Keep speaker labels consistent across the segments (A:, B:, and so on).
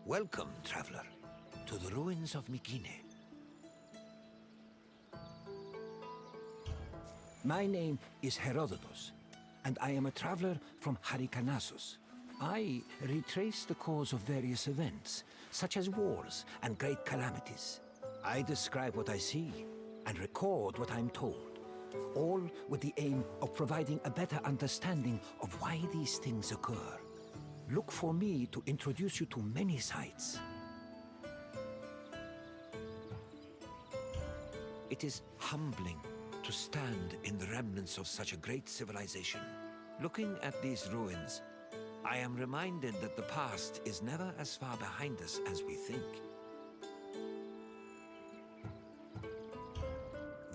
A: Welcome, traveler, to the ruins of Mycenae. My name is Herodotus, and I am a traveler from Hyrcanassus. I retrace the cause of various events, such as wars and great calamities. I describe what I see and record what I'm told, all with the aim of providing a better understanding of why these things occur. Look for me to introduce you to many sites. It is humbling to stand in the remnants of such a great civilization. Looking at these ruins, I am reminded that the past is never as far behind us as we think.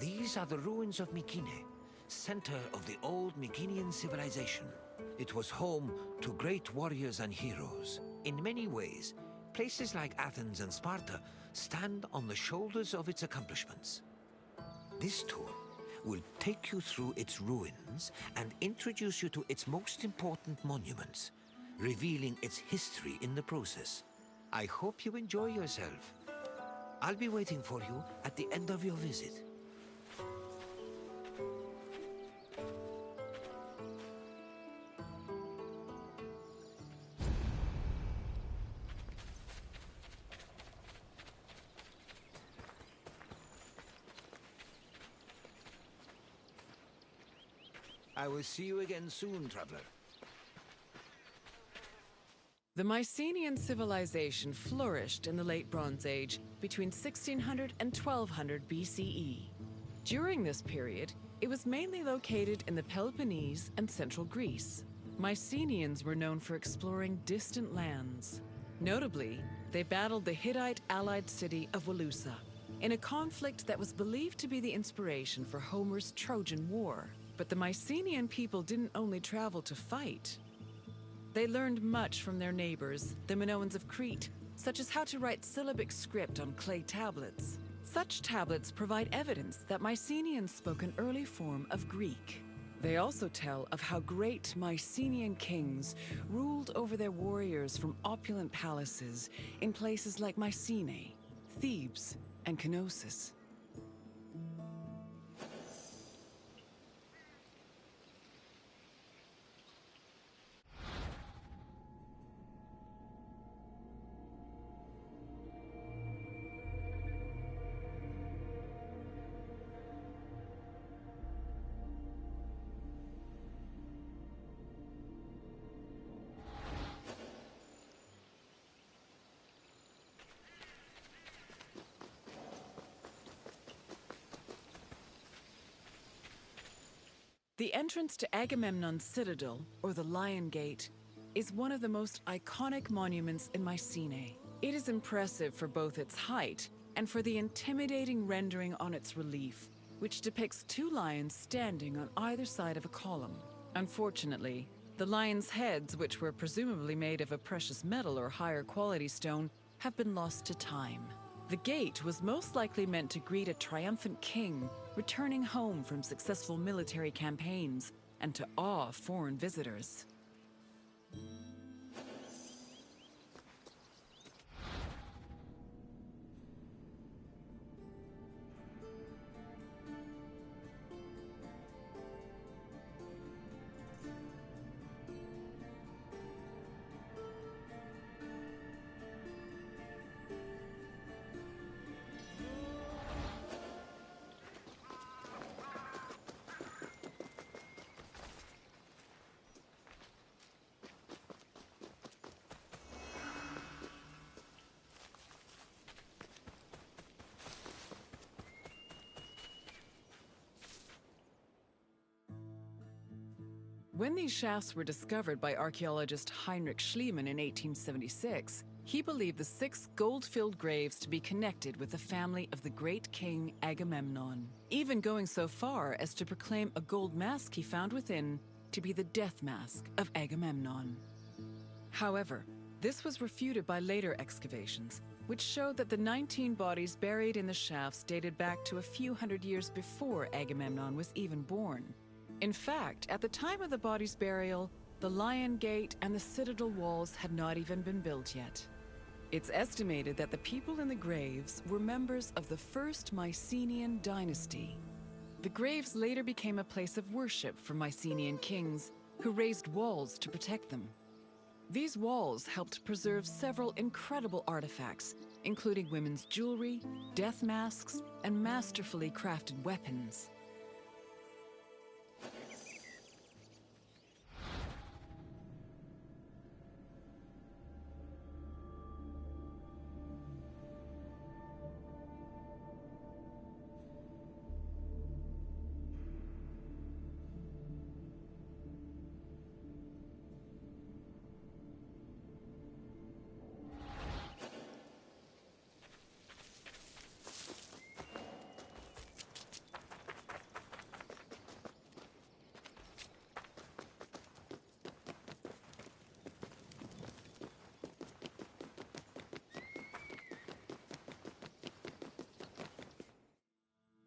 A: These are the ruins of Mycenae, center of the old Mycenaean civilization. It was home to great warriors and heroes. In many ways, places like Athens and Sparta stand on the shoulders of its accomplishments. This tour will take you through its ruins and introduce you to its most important monuments, revealing its history in the process. I hope you enjoy yourself. I'll be waiting for you at the end of your visit. I will see you again soon, traveler.
B: The Mycenaean civilization flourished in the Late Bronze Age between 1600 and 1200 BCE. During this period, it was mainly located in the Peloponnese and central Greece. Mycenaeans were known for exploring distant lands. Notably, they battled the Hittite allied city of Walusa in a conflict that was believed to be the inspiration for Homer's Trojan War. But the Mycenaean people didn't only travel to fight. They learned much from their neighbors, the Minoans of Crete, such as how to write syllabic script on clay tablets. Such tablets provide evidence that Mycenaeans spoke an early form of Greek. They also tell of how great Mycenaean kings ruled over their warriors from opulent palaces in places like Mycenae, Thebes, and Knossos. The entrance to Agamemnon's citadel, or the Lion Gate, is one of the most iconic monuments in Mycenae. It is impressive for both its height and for the intimidating rendering on its relief, which depicts two lions standing on either side of a column. Unfortunately, the lions' heads, which were presumably made of a precious metal or higher quality stone, have been lost to time. The gate was most likely meant to greet a triumphant king returning home from successful military campaigns and to awe foreign visitors. When these shafts were discovered by archaeologist Heinrich Schliemann in 1876, he believed the 6 gold-filled graves to be connected with the family of the great king Agamemnon, even going so far as to proclaim a gold mask he found within to be the death mask of Agamemnon. However, this was refuted by later excavations, which showed that the 19 bodies buried in the shafts dated back to a few hundred years before Agamemnon was even born. In fact, at the time of the body's burial, the Lion Gate and the citadel walls had not even been built yet. It's estimated that the people in the graves were members of the first Mycenaean dynasty. The graves later became a place of worship for Mycenaean kings who raised walls to protect them. These walls helped preserve several incredible artifacts, including women's jewelry, death masks, and masterfully crafted weapons.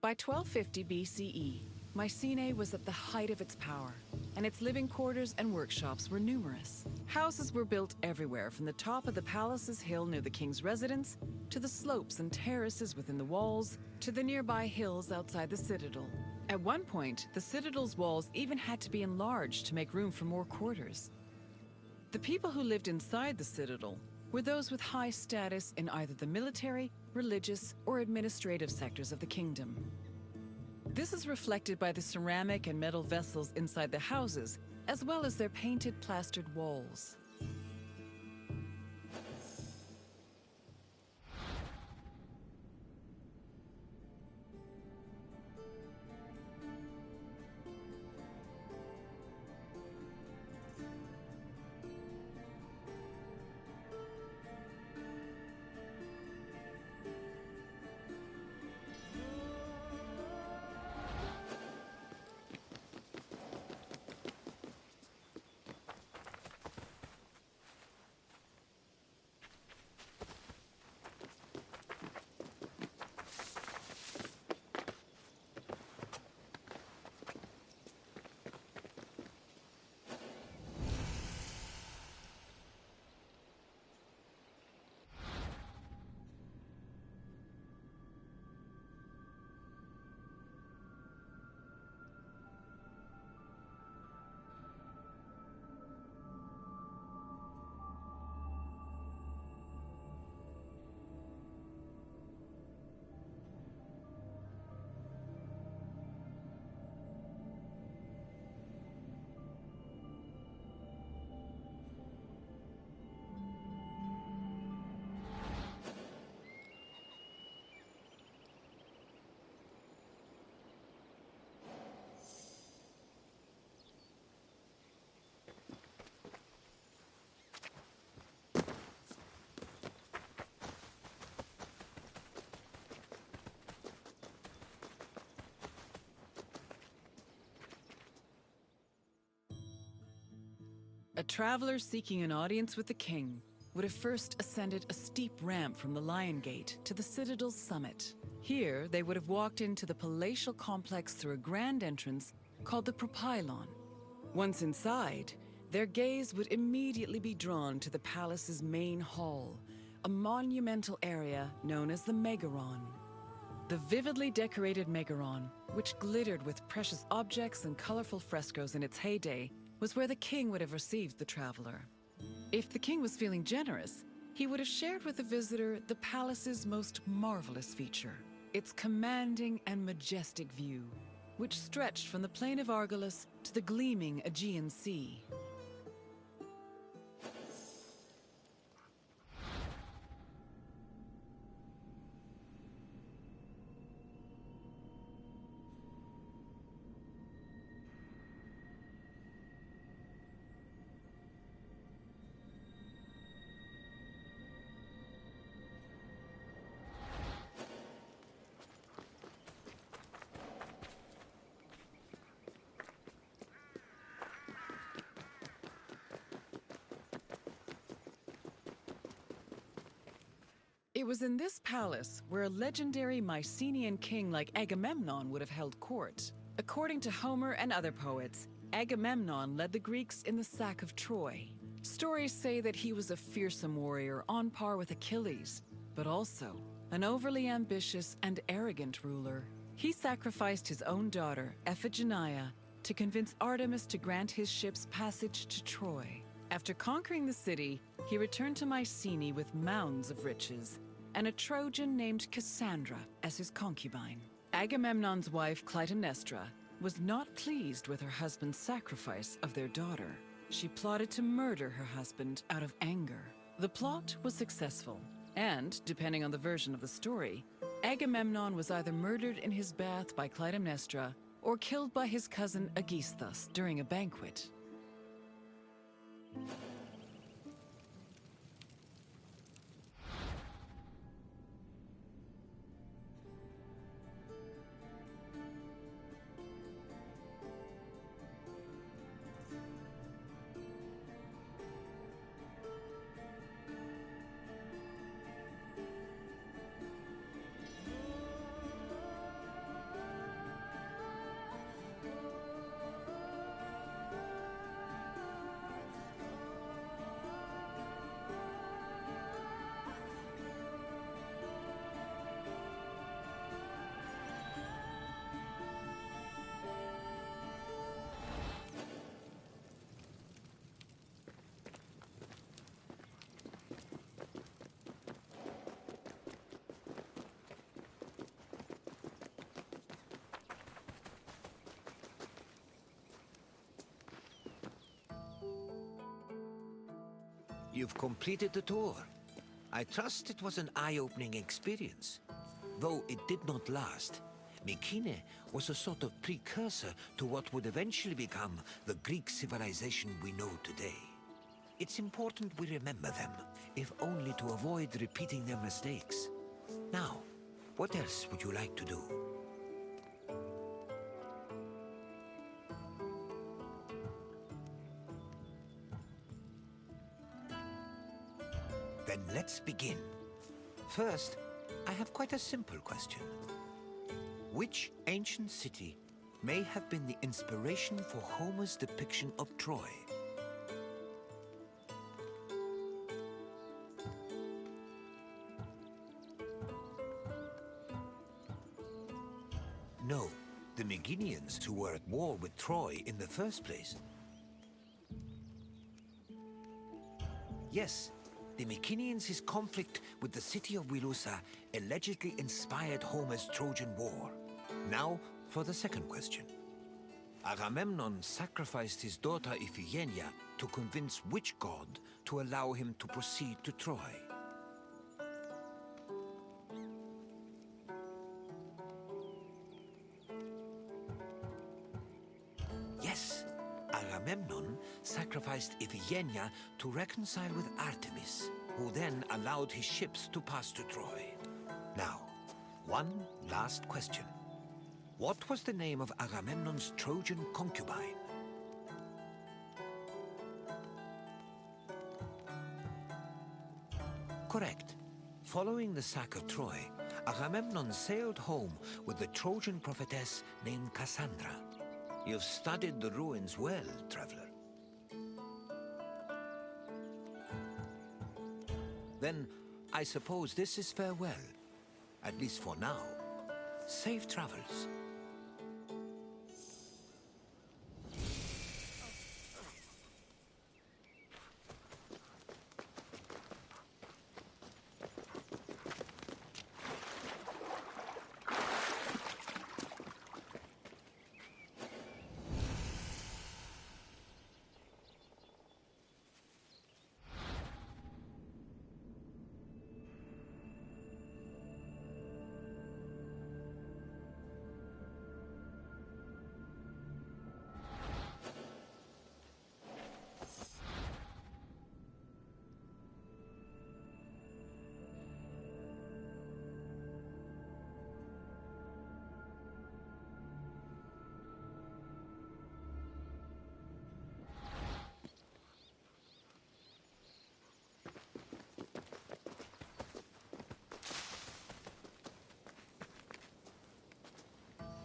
B: By 1250 BCE, Mycenae was at the height of its power, and its living quarters and workshops were numerous. Houses were built everywhere, from the top of the palace's hill near the king's residence, to the slopes and terraces within the walls, to the nearby hills outside the citadel. At one point, the citadel's walls even had to be enlarged to make room for more quarters. The people who lived inside the citadel were those with high status in either the military, religious, or administrative sectors of the kingdom. This is reflected by the ceramic and metal vessels inside the houses, as well as their painted plastered walls. A traveler seeking an audience with the king would have first ascended a steep ramp from the Lion Gate to the citadel's summit. Here, they would have walked into the palatial complex through a grand entrance called the Propylon. Once inside, their gaze would immediately be drawn to the palace's main hall, a monumental area known as the Megaron. The vividly decorated Megaron, which glittered with precious objects and colorful frescoes in its heyday, was where the king would have received the traveler. If the king was feeling generous, he would have shared with the visitor the palace's most marvelous feature, its commanding and majestic view, which stretched from the plain of Argolis to the gleaming Aegean Sea. It was in this palace where a legendary Mycenaean king like Agamemnon would have held court. According to Homer and other poets, Agamemnon led the Greeks in the sack of Troy. Stories say that he was a fearsome warrior on par with Achilles, but also an overly ambitious and arrogant ruler. He sacrificed his own daughter, Iphigenia, to convince Artemis to grant his ship's passage to Troy. After conquering the city, he returned to Mycenae with mounds of riches, and a Trojan named Cassandra as his concubine. Agamemnon's wife, Clytemnestra, was not pleased with her husband's sacrifice of their daughter. She plotted to murder her husband out of anger. The plot was successful, and, depending on the version of the story, Agamemnon was either murdered in his bath by Clytemnestra or killed by his cousin Aegisthus during a banquet.
A: You've completed the tour. I trust it was an eye-opening experience. Though it did not last, Mycenae was a sort of precursor to what would eventually become the Greek civilization we know today. It's important we remember them, if only to avoid repeating their mistakes. Now, what else would you like to do? Then let's begin. First, I have quite a simple question. Which ancient city may have been the inspiration for Homer's depiction of Troy? No, the Megenians who were at war with Troy in the first place. Yes, the Mycenaeans' conflict with the city of Wilusa allegedly inspired Homer's Trojan War. Now, for the second question. Agamemnon sacrificed his daughter Iphigenia to convince which god to allow him to proceed to Troy? Yes, Agamemnon sacrificed Iphigenia to reconcile with Artemis, who then allowed his ships to pass to Troy. Now, one last question. What was the name of Agamemnon's Trojan concubine? Correct. Following the sack of Troy, Agamemnon sailed home with the Trojan prophetess named Cassandra. You've studied the ruins well, traveler. Then, I suppose this is farewell. At least for now. Safe travels.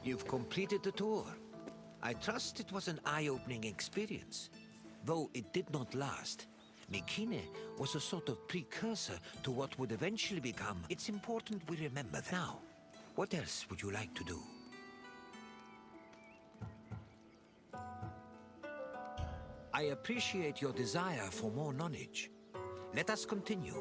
A: You've completed the tour. I trust it was an eye-opening experience. Though it did not last, Mycenae was a sort of precursor to what would eventually become. It's important we remember that. Now, what else would you like to do? I appreciate your desire for more knowledge. Let us continue.